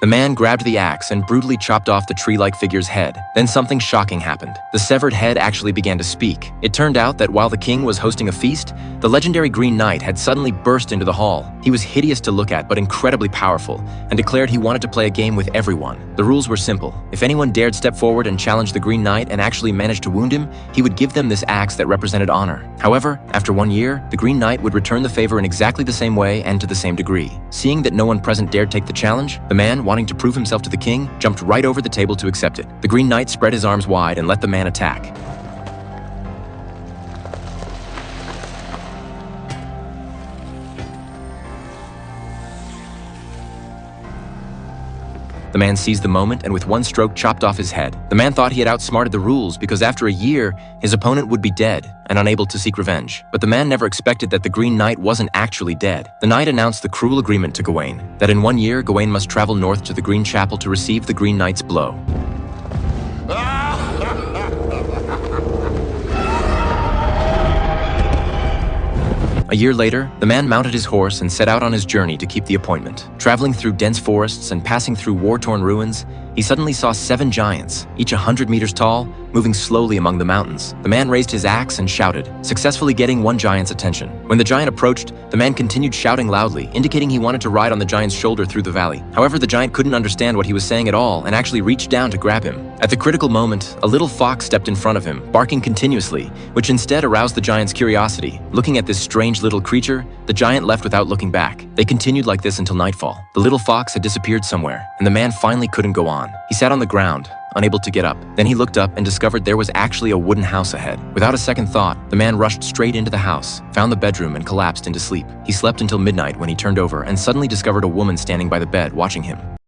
The man grabbed the axe and brutally chopped off the tree-like figure's head. Then something shocking happened. The severed head actually began to speak. It turned out that while the king was hosting a feast, the legendary Green Knight had suddenly burst into the hall. He was hideous to look at but incredibly powerful, and declared he wanted to play a game with everyone. The rules were simple. If anyone dared step forward and challenge the Green Knight and actually managed to wound him, he would give them this axe that represented honor. However, after 1 year, the Green Knight would return the favor in exactly the same way and to the same degree. Seeing that no one present dared take the challenge, the man, wanting to prove himself to the king, jumped right over the table to accept it. The Green Knight spread his arms wide and let the man attack. The man seized the moment and with one stroke chopped off his head. The man thought he had outsmarted the rules because after a year, his opponent would be dead and unable to seek revenge. But the man never expected that the Green Knight wasn't actually dead. The knight announced the cruel agreement to Gawain, that in 1 year, Gawain must travel north to the Green Chapel to receive the Green Knight's blow. A year later, the man mounted his horse and set out on his journey to keep the appointment. Traveling through dense forests and passing through war-torn ruins, he suddenly saw 7 giants, each 100 meters tall, moving slowly among the mountains. The man raised his axe and shouted, successfully getting one giant's attention. When the giant approached, the man continued shouting loudly, indicating he wanted to ride on the giant's shoulder through the valley. However, the giant couldn't understand what he was saying at all and actually reached down to grab him. At the critical moment, a little fox stepped in front of him, barking continuously, which instead aroused the giant's curiosity. Looking at this strange little creature, the giant left without looking back. They continued like this until nightfall. The little fox had disappeared somewhere, and the man finally couldn't go on. He sat on the ground, unable to get up. Then he looked up and discovered there was actually a wooden house ahead. Without a second thought, the man rushed straight into the house, found the bedroom, and collapsed into sleep. He slept until midnight when he turned over and suddenly discovered a woman standing by the bed watching him.